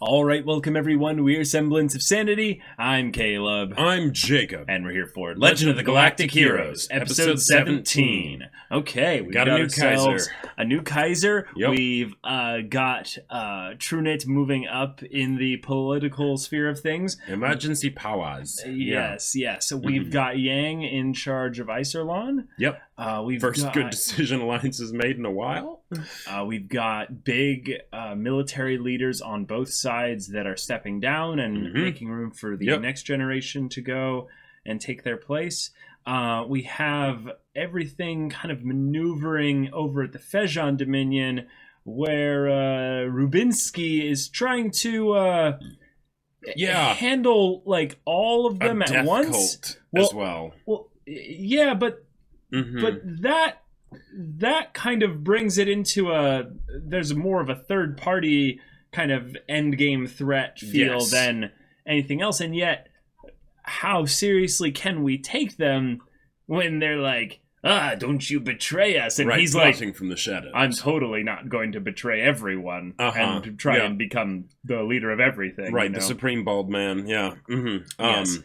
All right, welcome everyone. We're Semblance of Sanity. I'm Caleb. I'm Jacob. And we're here for Legend of the Galactic Heroes, episode 17. Okay, we've got a new Kaiser. A new Kaiser. Yep. We've got Trunit moving up in the political sphere of things. Emergency powers. Yes. So we've got Yang in charge of Iserlon. Yep. First good decision alliances made in a while. We've got big military leaders on both sides that are stepping down and making room for the next generation to go and take their place. We have everything kind of maneuvering over at the Fejon Dominion, where Rubinsky is trying to handle like all of them at once. Cult as well. Well, yeah, but that kind of brings it into there's more of a third party kind of end game threat feel than anything else, and yet how seriously can we take them when they're like, don't you betray us? And he's like, from the shadows. I'm totally not going to betray everyone and try and become the leader of everything. Right, the supreme bald man. Yeah. Yes.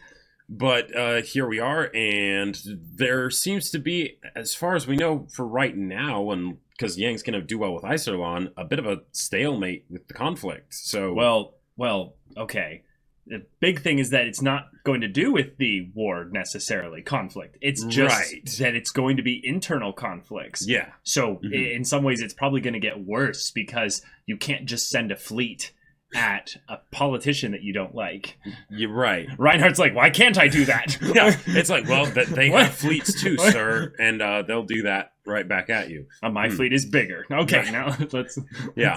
But here we are, and there seems to be, as far as we know for right now, and because Yang's going to do well with Iserlon, a bit of a stalemate with the conflict. So well, okay. The big thing is that it's not going to do with the war necessarily, conflict. It's just that it's going to be internal conflicts. Yeah. So in some ways, it's probably going to get worse because you can't just send a fleet at a politician that you don't like. You're right. Reinhardt's like, why can't I do that? Yeah, it's like, well, they have fleets too, sir, and they'll do that right back at you. My fleet is bigger. Okay, now let's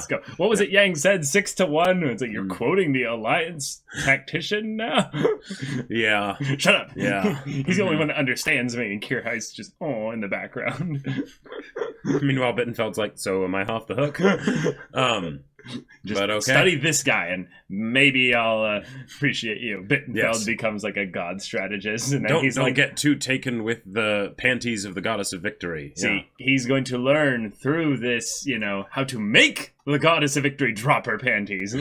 go. What was it Yang said? 6-1? It's like, you're quoting the Alliance tactician now? Yeah. Shut up. Yeah. He's the only one that understands me, and Kierheist's just, in the background. Meanwhile, Bittenfeld's like, so am I off the hook? But okay. Study this guy, and maybe I'll appreciate you. Bittenfeld becomes like a god strategist, and then don't get too taken with the panties of the goddess of victory. See, he's going to learn through this, how to make the goddess of victory drop her panties,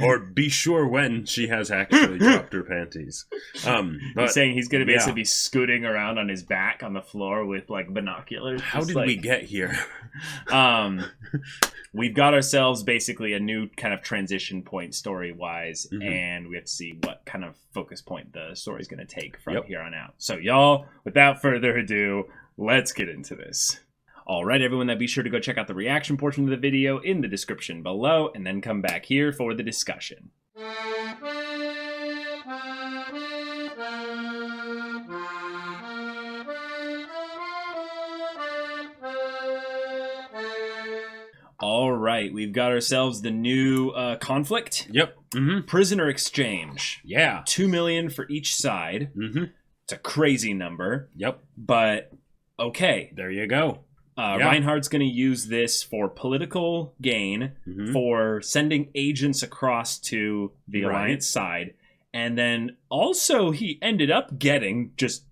or be sure when she has actually dropped her panties. But he's saying he's going to basically be scooting around on his back on the floor with like binoculars. How did we get here? We've got ourselves basically a new kind of transition point story-wise, and we have to see what kind of focus point the story's going to take from here on out. So, y'all, without further ado, let's get into this. All right, everyone, be sure to go check out the reaction portion of the video in the description below, and then come back here for the discussion. All right, we've got ourselves the new conflict. Yep. Prisoner exchange. Yeah. 2 million for each side. It's a crazy number. Yep. But, okay. There you go. Reinhardt's going to use this for political gain, for sending agents across to the Alliance side. And then also he ended up getting, just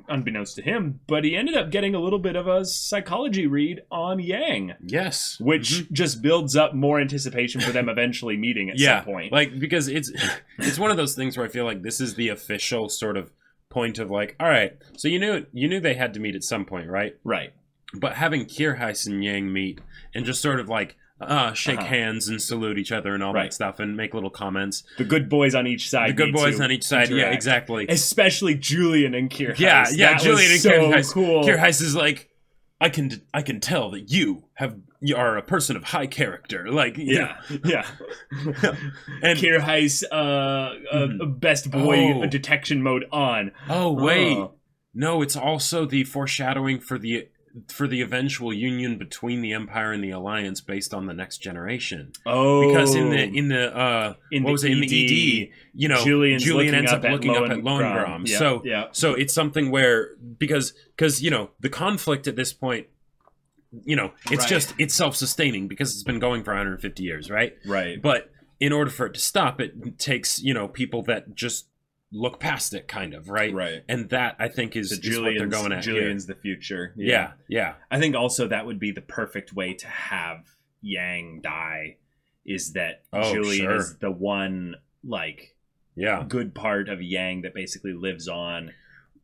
unbeknownst to him, but he ended up getting a little bit of a psychology read on Yang. Yes. Which just builds up more anticipation for them eventually meeting at some point. Like, because it's one of those things where I feel like this is the official sort of point of like, all right, so you knew they had to meet at some point, right? Right. But having Kierheist and Yang meet and just sort of like shake hands and salute each other and all that stuff and make little comments. The good boys on each side. Yeah, exactly. Especially Julian and Kierheist. Yeah, Julian and Kierheist. Cool. Kierheist is like, I can tell that you are a person of high character. Like, yeah. And Kierheist, best boy detection mode on. Oh wait, no, it's also the foreshadowing for the eventual union between the Empire and the Alliance based on the next generation. Oh, because in the ED, Julian ends up looking up at Lohengram. So it's something where because the conflict at this point, it's self-sustaining because it's been going for 150 years, right? Right. But in order for it to stop, it takes people that just look past it, kind of, right? Right. And that, I think, is what they're going at. Julian's the future. Yeah. I think also that would be the perfect way to have Yang die is that Oh, Julian sure. is the one like Yeah. good part of Yang that basically lives on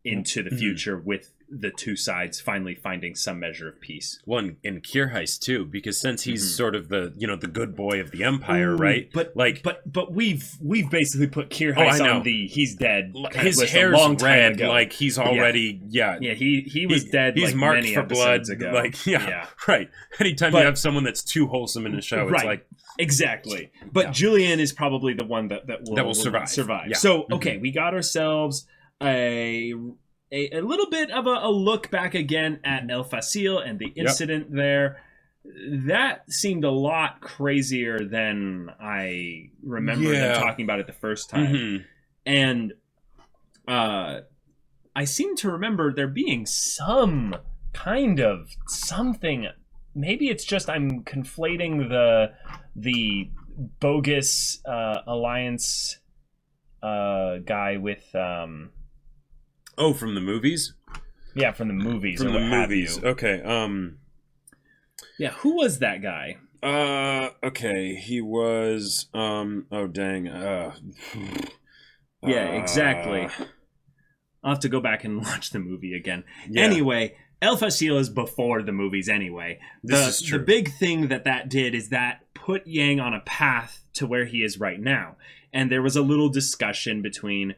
into the future with the two sides finally finding some measure of peace. Well, and Kierheist too, because since he's sort of the the good boy of the Empire, right? But like, but we've basically put Kierheist on the he's dead. His list hair's a long time red, ago. like he's already he was dead. He's like marked many for blood. episodes ago. Like right. Anytime you have someone that's too wholesome in a show, it's like exactly. But Julian is probably the one that will survive. Yeah. So okay, we got ourselves a little bit of a look back again at El Facil and the incident there. That seemed a lot crazier than I remember them talking about it the first time. And I seem to remember there being some kind of something. Maybe it's just I'm conflating the bogus Alliance guy with from the movies? Yeah, from the movies. From or the what movies. Have you. Okay. Yeah, who was that guy? Okay. He was oh dang. Yeah, exactly. I'll have to go back and watch the movie again. Yeah. Anyway, El Facil is before the movies anyway. This is true. The big thing that did is that put Yang on a path to where he is right now. And there was a little discussion between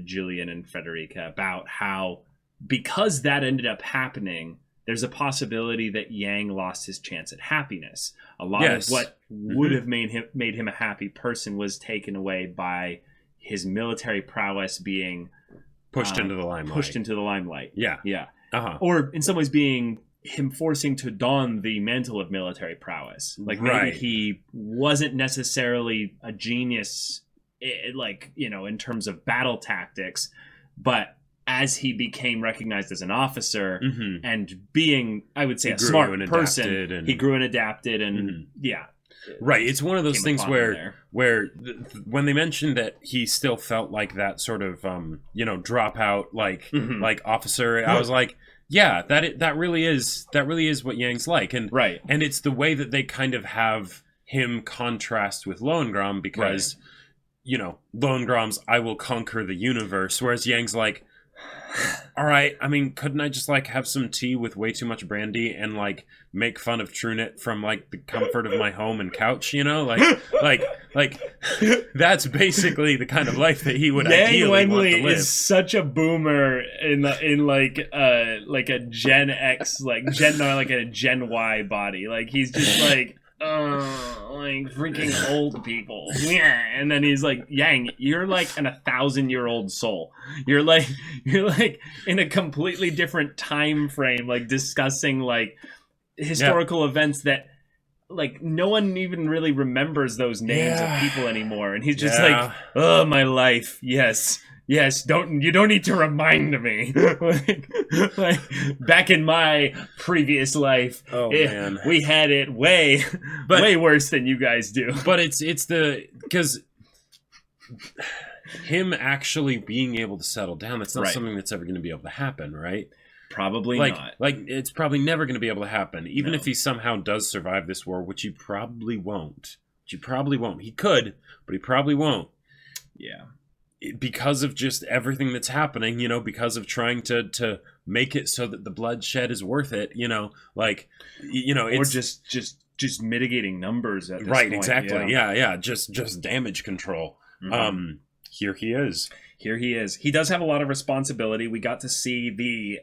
Julian and Frederica about how, because that ended up happening, there's a possibility that Yang lost his chance at happiness. A lot of what would have made him a happy person was taken away by his military prowess being pushed into the limelight. Yeah. Or in some ways being him forcing to don the mantle of military prowess. Like maybe he wasn't necessarily a genius, in terms of battle tactics, but as he became recognized as an officer and being, I would say, a smart person, he grew and adapted, and Right, it's one of those things where when they mentioned that he still felt like that sort of dropout like officer, I was like, yeah, that really is what Yang's like, and it's the way that they kind of have him contrast with Lohengrin, because Lohengrom's I will conquer the universe, whereas Yang's like, all right, I mean, couldn't I just have some tea with way too much brandy and make fun of Trunit from the comfort of my home and couch, like that's basically the kind of life that he would ideally want to live. Is such a boomer in a Gen X, a Gen Y body. He's just freaking old people. Yeah. And then he's like, Yang, you're an 1,000-year-old soul. You're in a completely different time frame, discussing historical events that no one even really remembers those names of people anymore. And he's just oh, my life. Yes, you don't need to remind me. Back in my previous life, man, we had it way worse than you guys do. But it's because him actually being able to settle down, that's not something that's ever going to be able to happen, right? Probably not. It's probably never going to be able to happen, even if he somehow does survive this war, which he probably won't. He could, but he probably won't. Yeah. Because of just everything that's happening, because of trying to make it so that the bloodshed is worth it, it's just mitigating numbers at this right, point. Exactly. Yeah. Just damage control. Here he is. He does have a lot of responsibility. We got to see the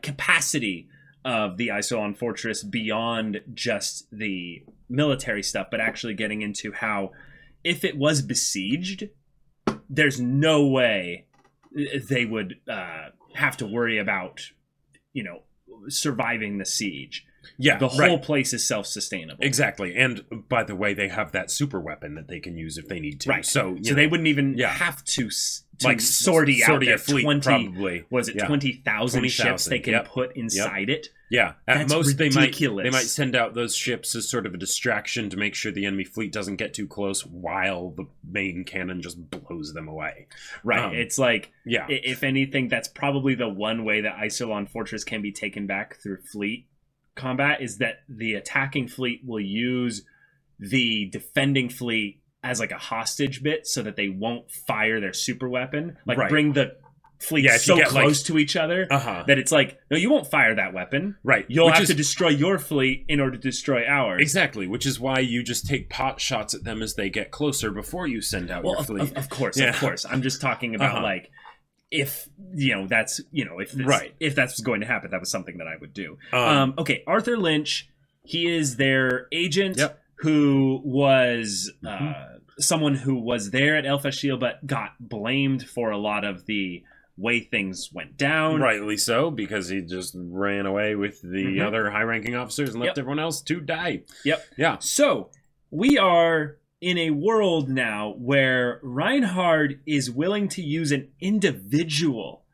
capacity of the Isolon Fortress beyond just the military stuff, but actually getting into how, if it was besieged, there's no way they would have to worry about, surviving the siege. Yeah, the whole place is self-sustainable. Exactly, and by the way, they have that super weapon that they can use if they need to. Right. So they wouldn't even have to sortie out their fleet. 20, probably. Was it 20,000 ships they can put inside it? Yeah, at That's most ridiculous. they might send out those ships as sort of a distraction to make sure the enemy fleet doesn't get too close while the main cannon just blows them away. Right. It's if anything, that's probably the one way that Isolon Fortress can be taken back through fleet. combat is that the attacking fleet will use the defending fleet as like a hostage bit so that they won't fire their super weapon. Like bring the fleet so close to each other that it's like, no, you won't fire that weapon. Right. You'll have to destroy your fleet in order to destroy ours. Exactly, which is why you just take pot shots at them as they get closer before you send out your fleet. Of course. I'm just talking about like, if that's if that's going to happen, that was something that I would do. Okay, Arthur Lynch, he is their agent who was someone who was there at Elf Shield but got blamed for a lot of the way things went down. Rightly so, because he just ran away with the other high-ranking officers and left everyone else to die. Yeah. So we are in a world now where Reinhard is willing to use an individual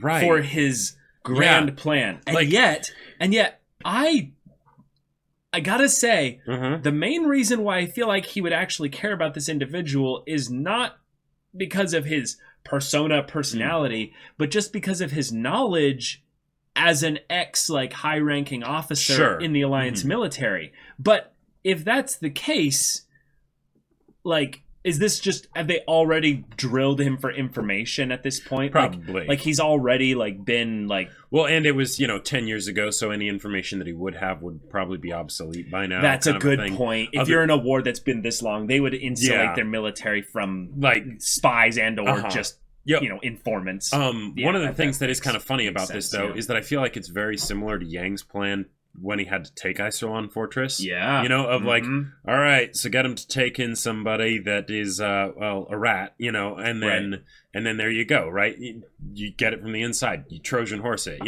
for his grand plan. And yet I gotta say, the main reason why I feel like he would actually care about this individual is not because of his personality, but just because of his knowledge as an high-ranking officer in the Alliance military. But if that's the case, is this just, have they already drilled him for information at this point? Probably. Like he's already been well, and it was 10 years ago, so any information that he would have would probably be obsolete by now. That's a good point. If you're in a war that's been this long, they would insulate their military from spies and or just informants. One of the things that is kind of funny about this though is that I feel like it's very similar to Yang's plan when he had to take Iserlon Fortress. All right, so get him to take in somebody that is a rat, and then there you go, right? You get it from the inside. You Trojan horse it,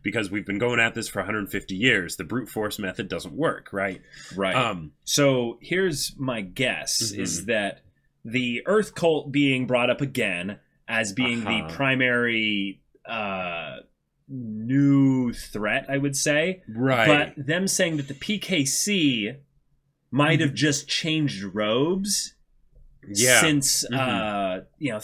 because we've been going at this for 150 years. The brute force method doesn't work, right? Right. So here's my guess is that the Earth cult being brought up again as being the primary new threat, I would say. Right. But them saying that the PKC might have just changed robes since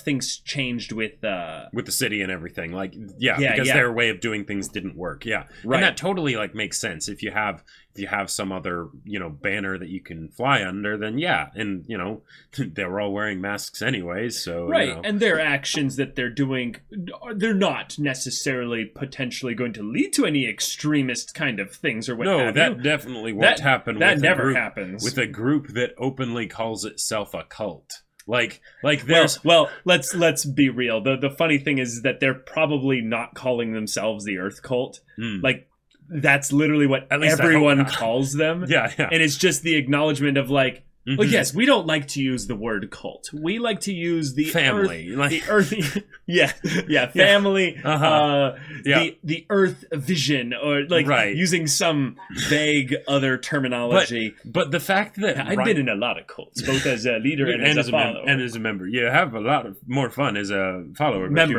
things changed with the city and everything. Because their way of doing things didn't work. Yeah. Right. And that totally makes sense. If you have some other, banner that you can fly under, then and they were all wearing masks anyways, so and their actions that they're doing, they're not necessarily potentially going to lead to any extremist kind of things or what have you. That definitely won't happen. That never happens with a group that openly calls itself a cult. Let's be real. The funny thing is that they're probably not calling themselves the Earth Cult. That's literally what everyone calls them. Yeah. And it's just the acknowledgement of well, yes, we don't like to use the word cult. We like to use the family, the earth, family, the earth vision, or using some vague other terminology. But the fact that I've been in a lot of cults, both as a leader and as a follower, and as a member. You have a lot of more fun as a follower, but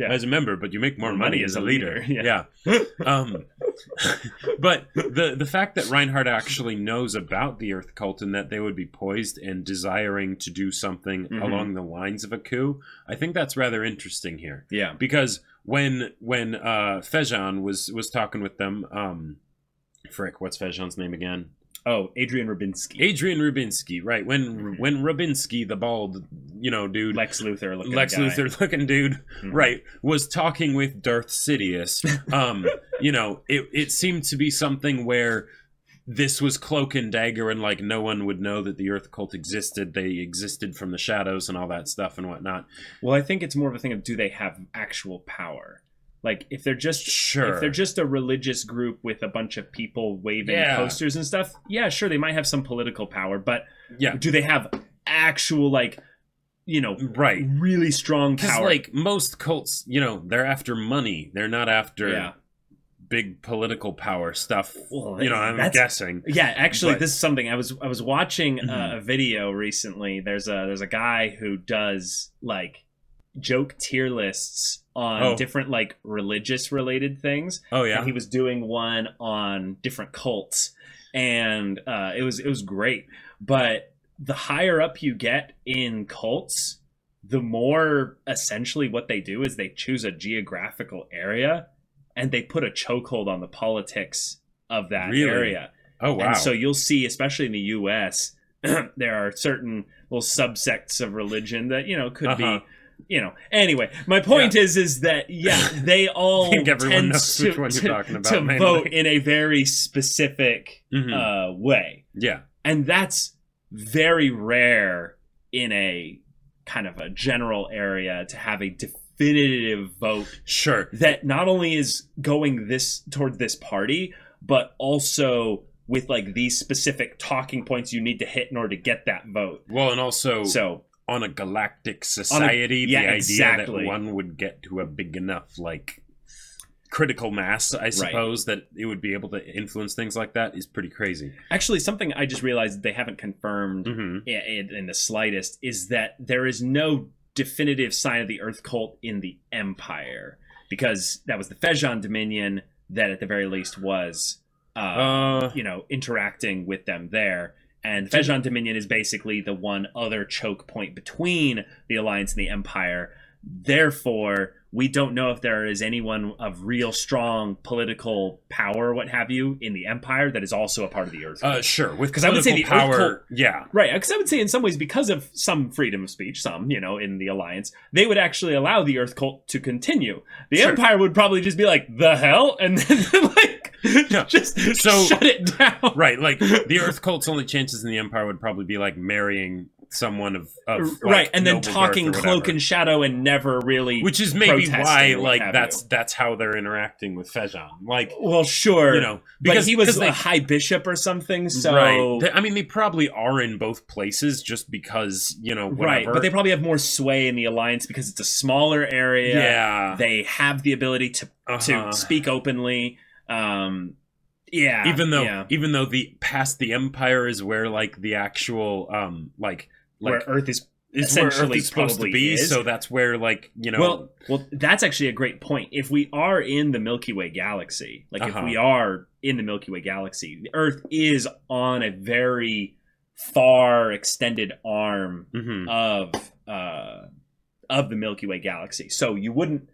as a member, but you make more money as a leader. Yeah. But the fact that Reinhardt actually knows about the Earth cult and that they would be poised and desiring to do something along the lines of a coup, I think that's rather interesting here. Yeah. Because when Fejan was talking with them, what's Fejan's name again? Oh, Adrian Rubinsky, right. When Rubinsky, the bald, dude... Lex Luthor looking dude, right, was talking with Darth Sidious, it seemed to be something where this was cloak and dagger and no one would know that the Earth cult existed. They existed from the shadows and all that stuff and whatnot. Well, I think it's more of a thing of, do they have actual power? If they're just a religious group with a bunch of people waving posters and stuff, sure, they might have some political power, but do they have actual really strong power? Because most cults, they're after money. They're not after big political power stuff. Well, I'm guessing. Yeah, actually, this is something I was watching a video recently. There's a guy who does joke tier lists on different religious related things. Oh yeah. And he was doing one on different cults, and it was great. But the higher up you get in cults, the more essentially what they do is they choose a geographical area and they put a chokehold on the politics of that Really? area. Oh, wow. And so you'll see, especially in the U.S., there are certain little subsects of religion that, could be, Anyway, my point is that, they all I think everyone tend knows which one you're talking about, to mainly. vote in a very specific way. Yeah. And that's very rare in a kind of a general area to have a definitive vote. Sure. That not only is going toward this party, but also with like these specific talking points you need to hit in order to get that vote. Well, and also on a galactic society, the idea that one would get to a big enough like critical mass, I suppose, that it would be able to influence things like that is pretty crazy. Actually, something I just realized they haven't confirmed in the slightest is that there is no definitive sign of the Earth cult in the Empire, because that was the Fejon Dominion that at the very least was interacting with them there. And Fejon Dominion is basically the one other choke point between the Alliance and the Empire. Therefore, we don't know if there is anyone of real strong political power, what have you, in the Empire that is also a part of the Earth. Sure, with because I would say the power, Earth cult, right? Because I would say in some ways, because of some freedom of speech, in the Alliance, they would actually allow the Earth cult to continue. The Empire would probably just be like, the hell, and then just shut it down. Right, like the Earth cult's only chances in the Empire would probably be like marrying someone of right, and then talking cloak and shadow and never really, which is maybe why that's how they're interacting with Fejon. Like, well, sure, because he was a high bishop or something. So right, I mean, they probably are in both places just because whatever. Right, but they probably have more sway in the Alliance because it's a smaller area. Yeah, they have the ability to speak openly. Even though the past the Empire is where like the actual where Earth is essentially supposed to be, so that's where well that's actually a great point. If we are in the Milky Way galaxy, if we are in the Milky Way galaxy, the Earth is on a very far extended arm of the Milky Way galaxy, so you wouldn't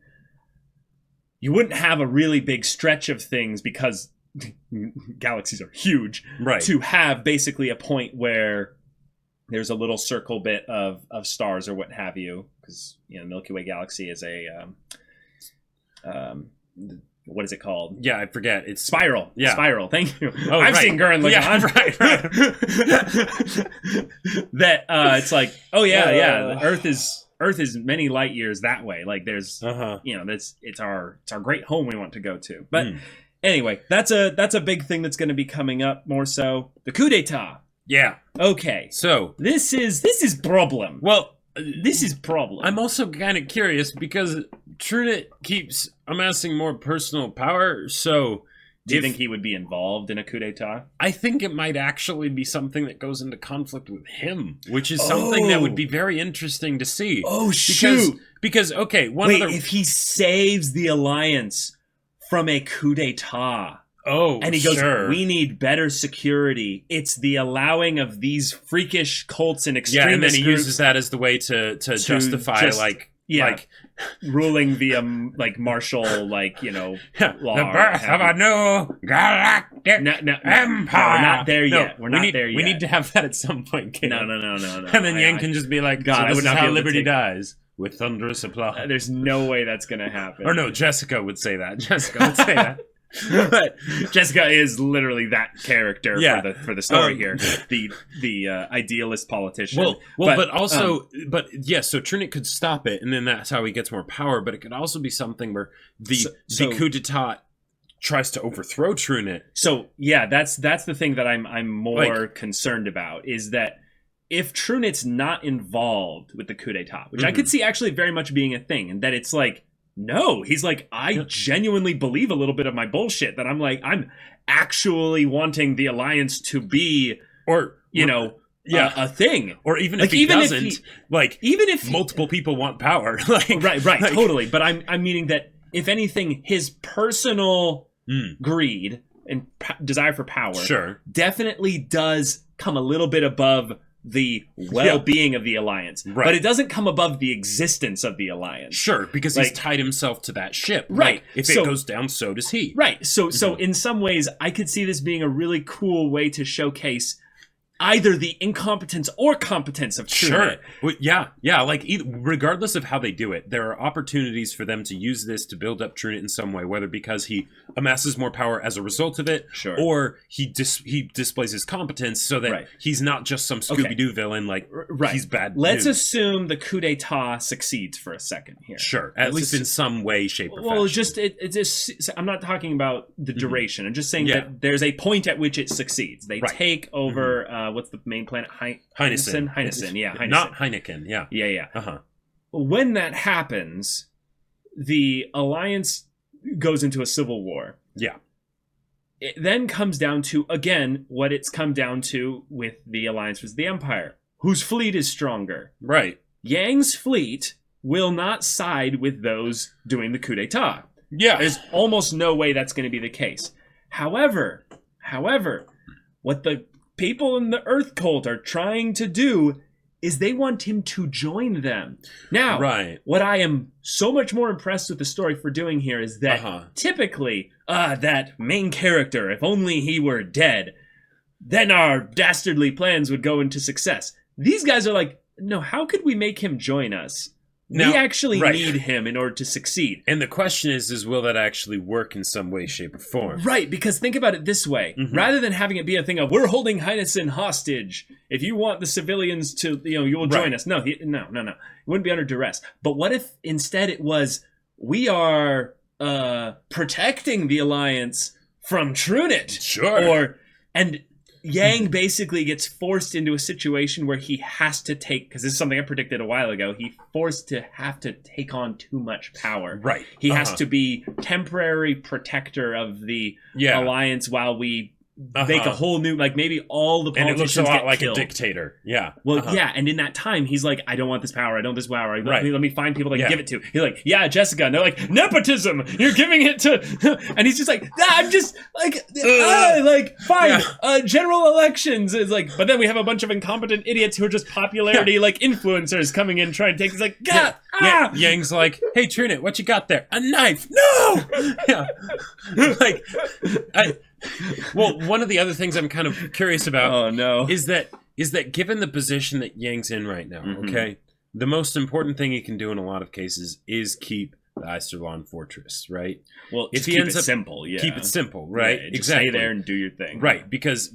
have a really big stretch of things because galaxies are huge, right? To have basically a point where there's a little circle bit of stars or what have you, because Milky Way galaxy is a what is it called? Yeah, I forget. It's spiral. Yeah, spiral. Thank you. Oh, I've seen Gurren Lagann. Yeah, right. That it's like, the Earth is many light years that way. Like there's it's our great home we want to go to. But anyway, that's a big thing that's going to be coming up more so. The coup d'etat. Yeah. Okay. So this is problem. Well, this is problem. I'm also kind of curious because Trunit keeps amassing more personal power. So do you think he would be involved in a coup d'etat? I think it might actually be something that goes into conflict with him, which is something that would be very interesting to see. Oh, shoot. Because okay, if he saves the Alliance from a coup d'etat. Oh, and he goes, we need better security. It's the allowing of these freakish cults and extremist and then he groups uses that as the way to justify ruling via martial law. The birth of a new galactic empire. We're not there yet. We're not there yet. We need to have that at some point. No. And then Yang can just be like, God, this is how liberty dies. With thunderous applause. There's no way that's going to happen. Or no, Jessica would say that. But Jessica is literally that character for the story here, the idealist politician. But also, so Trunit could stop it, and then that's how he gets more power. But it could also be something where the coup d'état tries to overthrow Trunit. So that's the thing that I'm more concerned about, is that if Trunit's not involved with the coup d'état, which I could see actually very much being a thing, and that it's like. No, he's like, I genuinely believe a little bit of my bullshit, that I'm actually wanting the Alliance to be, a thing. Or even if he doesn't, even if multiple people want power. Right, totally. But I'm meaning that, if anything, his personal greed and desire for power definitely does come a little bit above the well-being of the Alliance, but it doesn't come above the existence of the Alliance. Sure, because he's tied himself to that ship. Right. If it goes down, so does he. Right. So in some ways, I could see this being a really cool way to showcase either the incompetence or competence of True. Sure. Well, yeah. Like, regardless of how they do it, there are opportunities for them to use this to build up TrueKnit in some way, whether because he amasses more power as a result of it, or he displays his competence so that he's not just some Scooby-Doo villain, like, he's bad Let's assume the coup d'etat succeeds for a second here. Sure. At least in some way, shape, or fashion. Well, just I'm not talking about the duration. I'm just saying that there's a point at which it succeeds. They take over... what's the main planet? Heineken. Heineken. Not Heineken, Yeah. Uh-huh. When that happens, the Alliance goes into a civil war. Yeah. It then comes down to, again, what it's come down to with the Alliance versus the Empire. Whose fleet is stronger? Right. Yang's fleet will not side with those doing the coup d'etat. Yeah. There's almost no way that's going to be the case. However, what the people in the Earth Cult are trying to do is they want him to join them. Now, what I am so much more impressed with the story for doing here is that typically, that main character, if only he were dead, then our dastardly plans would go into success. These guys are like, no, how could we make him join us? Now, we actually need him in order to succeed. And the question is will that actually work in some way, shape, or form? Right, because think about it this way. Rather than having it be a thing of, we're holding Heineken hostage. If you want the civilians to, you will join us. No. It wouldn't be under duress. But what if instead it was, we are protecting the Alliance from TrueKnit? Sure. And Yang basically gets forced into a situation where he has to take, because this is something I predicted a while ago, have to take on too much power. Right. He has to be temporary protector of the Alliance while we make a whole new, like maybe all the politicians and it looks a lot get like killed. A dictator. Yeah. Well, and in that time, he's like, I don't want this power. I don't want this power. Let me find people to give it to. He's like, Jessica. And they're like, nepotism. You're giving it to... And he's just like, I'm just like, fine. General elections. It's like, but then we have a bunch of incompetent idiots who are just popularity, like influencers coming in trying to take... It's like, Yang's like, hey, TrueKnit, what you got there? A knife. No! Well, one of the other things I'm kind of curious about is that given the position that Yang's in right now, the most important thing he can do in a lot of cases is keep the Iserlon Fortress, right? Well, if he ends up simple, keep it simple, right? Exactly. Stay there and do your thing, right? Because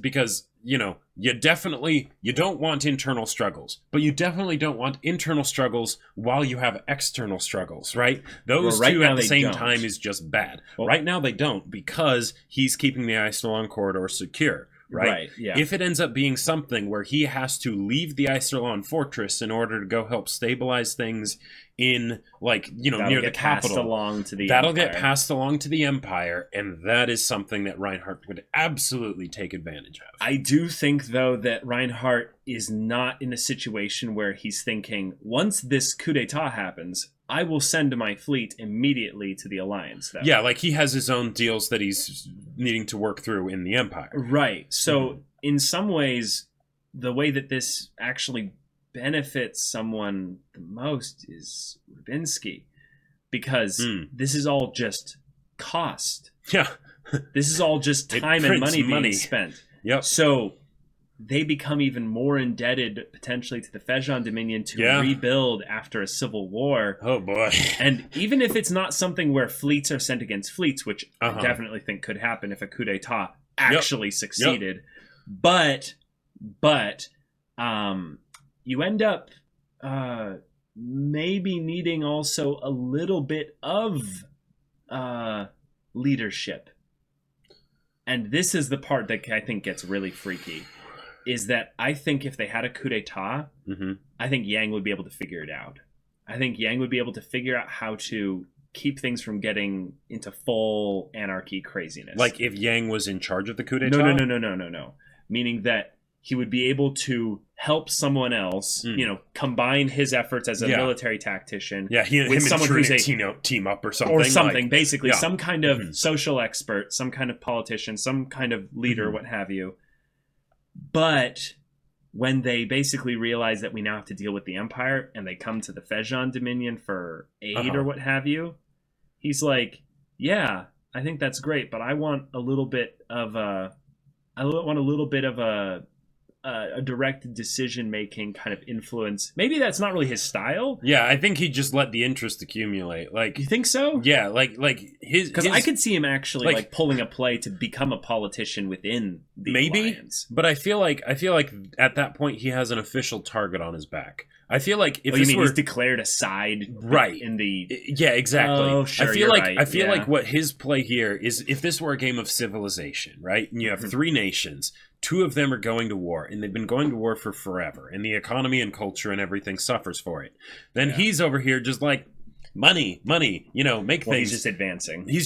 you don't want internal struggles, but you definitely don't want internal struggles while you have external struggles, right? Those two at the same time is just bad. Well, right now they don't, because he's keeping the Iserlon corridor secure. Right? If it ends up being something where he has to leave the Iserlon Fortress in order to go help stabilize things in, near the capital, that'll get passed along to the Empire, and that is something that Reinhardt would absolutely take advantage of. I do think, though, that Reinhardt is not in a situation where he's thinking, once this coup d'etat happens, I will send my fleet immediately to the Alliance. Though. Yeah, like he has his own deals that he's needing to work through in the Empire. Right. So in some ways, the way that this actually benefits someone the most is Rubinsky, because this is all just cost. Yeah. This is all just time and money being spent. Yep. So they become even more indebted potentially to the Fejon Dominion to rebuild after a civil war. Oh boy. And even if it's not something where fleets are sent against fleets, which I definitely think could happen if a coup d'etat actually succeeded, but you end up maybe needing also a little bit of leadership. And this is the part that I think gets really freaky. Is that I think if they had a coup d'etat, I think Yang would be able to figure it out. I think Yang would be able to figure out how to keep things from getting into full anarchy craziness. Like if Yang was in charge of the coup d'etat? No. Meaning that he would be able to help someone else, combine his efforts as a military tactician. Yeah, with someone who's a team up or something. Or something, basically. Some kind of social expert, some kind of politician, some kind of leader, what have you. But when they basically realize that we now have to deal with the Empire and they come to the Fejon Dominion for aid or what have you, he's like, yeah, I think that's great, but I want a little bit of a direct decision-making kind of influence. Maybe that's not really his style. Yeah, I think he just let the interest accumulate. Like, you think so? Yeah, like his... Because I could see him actually like pulling a play to become a politician within the Alliance. But I feel like at that point he has an official target on his back. I feel like if he's declared a side in the... Yeah, exactly. Oh, sure, I feel like what his play here is, if this were a game of civilization, right? And you have 3 nations, 2 of them are going to war, and they've been going to war for forever, and the economy and culture and everything suffers for it. Then he's over here just like, money, make things. He's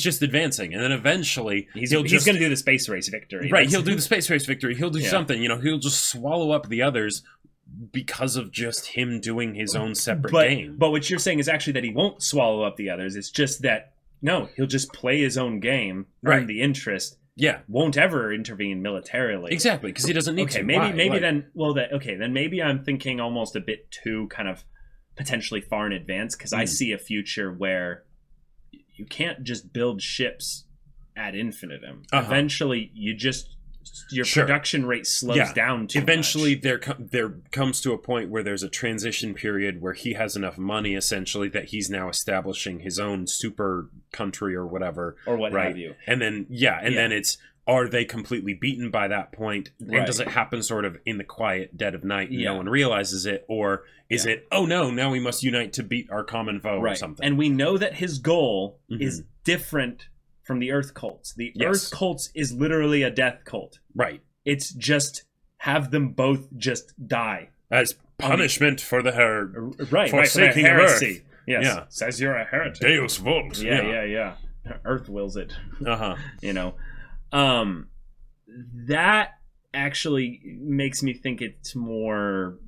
just advancing. And then eventually he's going to do the space race victory. Right, he'll do the space race victory. He'll do something, he'll just swallow up the others because of just him doing his own separate game. But what you're saying is actually that he won't swallow up the others. It's just that, no, he'll just play his own game, earn the interest. Yeah, won't ever intervene militarily. Exactly, because he doesn't need to. Then maybe I'm thinking almost a bit too kind of potentially far in advance, because I see a future where you can't just build ships ad infinitum. Eventually, your production rate slows down too Eventually, much. there comes to a point where there's a transition period where he has enough money, essentially, that he's now establishing his own super country or whatever. Or what have you. And then, then it's, are they completely beaten by that point? And does it happen sort of in the quiet dead of night and no one realizes it? Or is it, oh no, now we must unite to beat our common foe or something? And we know that his goal is different from the Earth cults. The Earth cults is literally a death cult. Right. It's just have them both just die. As punishment for the forsaking of Earth. Yes. Yeah. Says you're a heretic. Deus vult. Yeah. Earth wills it. That actually makes me think it's more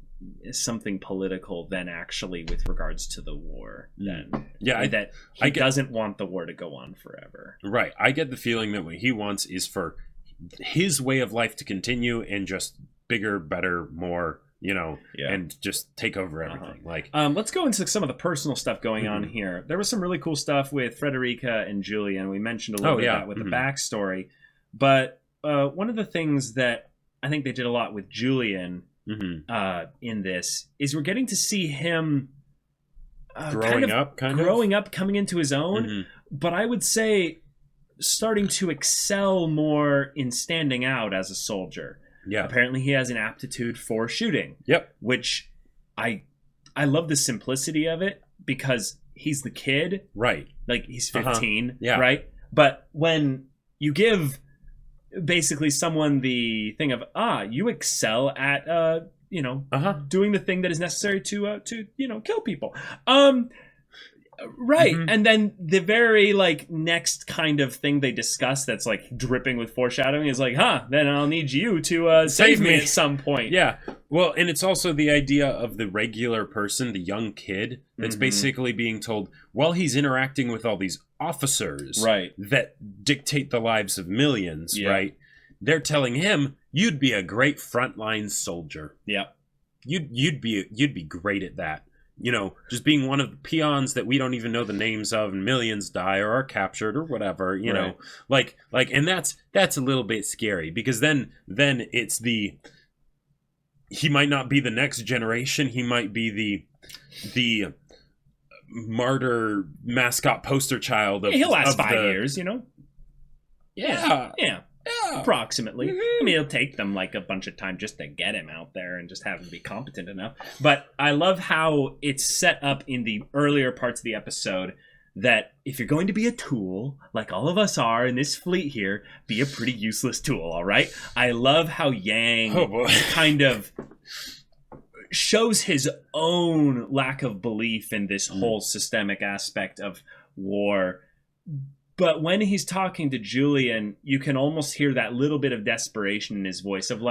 something political than actually with regards to the war. Then that he doesn't want the war to go on forever. Right. I get the feeling that what he wants is for his way of life to continue and just bigger, better, more, and just take over everything. Let's go into some of the personal stuff going on here. There was some really cool stuff with Frederica and Julian. We mentioned a little bit of that with the backstory, but one of the things that I think they did a lot with Julian in this is we're getting to see him growing up, coming into his own, but I would say starting to excel more in standing out as a soldier. Yeah. Apparently he has an aptitude for shooting. Yep. Which I love the simplicity of it, because he's the kid. Right. Like he's 15. Yeah. Right. But when you give basically someone the thing of, you excel at doing the thing that is necessary to kill people. Right. And then the very next kind of thing they discuss that's dripping with foreshadowing is then I'll need you to save me at some point. Yeah. Well, and it's also the idea of the regular person, the young kid, that's basically being told, while he's interacting with all these officers that dictate the lives of millions, right? They're telling him, you'd be a great frontline soldier. Yeah. You'd be great at that. Just being one of the peons that we don't even know the names of, and millions die or are captured or whatever, know. And that's a little bit scary, because then it's he might not be the next generation. He might be the martyr mascot poster child of he'll last 5 years, Yeah. Approximately. I mean, it'll take them a bunch of time just to get him out there and just have him be competent enough. But I love how it's set up in the earlier parts of the episode that if you're going to be a tool, like all of us are in this fleet here, be a pretty useless tool, all right? I love how Yang kind of shows his own lack of belief in this whole systemic aspect of war. But when he's talking to Julian, you can almost hear that little bit of desperation in his voice of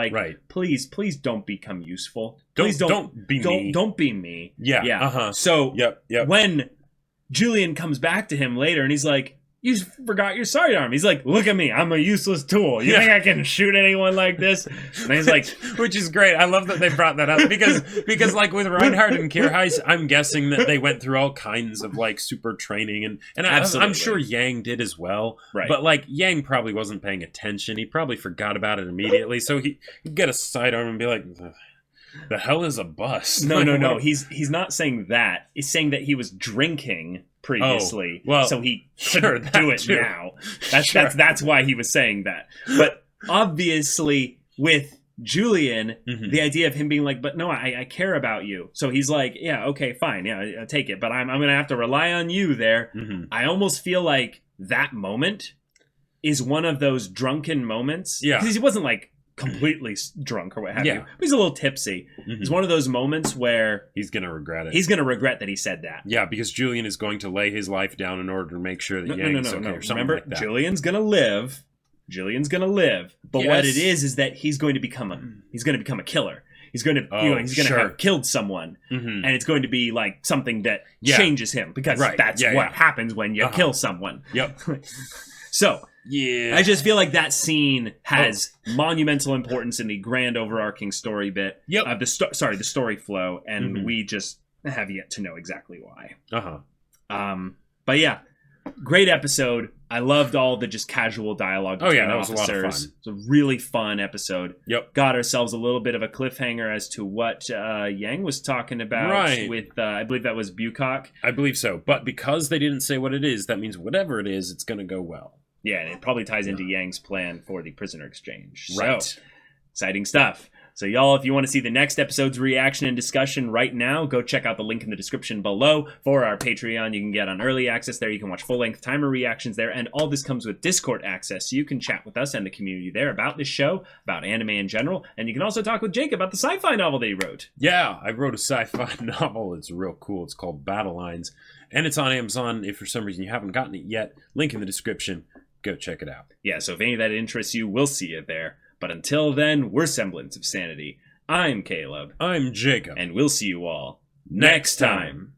please don't become useful. Please don't be me. Don't be me. Yeah. So yep. When Julian comes back to him later and he's like, you forgot your sidearm. He's like, look at me, I'm a useless tool. You think I can shoot anyone like this? And he's like, which is great. I love that they brought that up because like with Reinhardt and Kierheis, I'm guessing that they went through all kinds of like super training and I'm sure Yang did as well. Right. But like Yang probably wasn't paying attention. He probably forgot about it immediately. So he'd get a sidearm and be like, the hell is a bus? No. He's not saying that. He's saying that he was drinking previously, so he couldn't do it too. Now. That's why he was saying that. But obviously, with Julian, the idea of him being like, "But no, I care about you," so he's like, "Yeah, okay, fine, yeah, I take it, but I'm gonna have to rely on you there." I almost feel like that moment is one of those drunken moments, because he wasn't like completely drunk or what have you. But he's a little tipsy. It's one of those moments where he's going to regret it. He's going to regret that he said that. Yeah, because Julian is going to lay his life down in order to make sure that Yang's okay or something. Remember, like that. Julian's going to live. But what it is that he's going to become a killer. He's going to have killed someone, and it's going to be like something that changes him, because that's what happens when you kill someone. Yep. So I just feel like that scene has monumental importance in the grand overarching story bit of the story flow, and we just have yet to know exactly why. But yeah, great episode. I loved all the just casual dialogue between that was officers. a lot of fun. It's a really fun episode. Yep. Got ourselves a little bit of a cliffhanger as to what Yang was talking about with, I believe that was Bucock. I believe so. But because they didn't say what it is, that means whatever it is, it's going to go well. Yeah, and it probably ties into Yang's plan for the prisoner exchange. Right. So, exciting stuff. So y'all, if you want to see the next episode's reaction and discussion right now, go check out the link in the description below for our Patreon. You can get on early access there. You can watch full-length timer reactions there. And all this comes with Discord access, so you can chat with us and the community there about this show, about anime in general. And you can also talk with Jake about the sci-fi novel that he wrote. Yeah, I wrote a sci-fi novel. It's real cool. It's called Battle Lines. And it's on Amazon. If for some reason you haven't gotten it yet, link in the description. Go check it out. Yeah, so if any of that interests you, we'll see you there. But until then, we're Semblance of Sanity. I'm Caleb. I'm Jacob. And we'll see you all next time.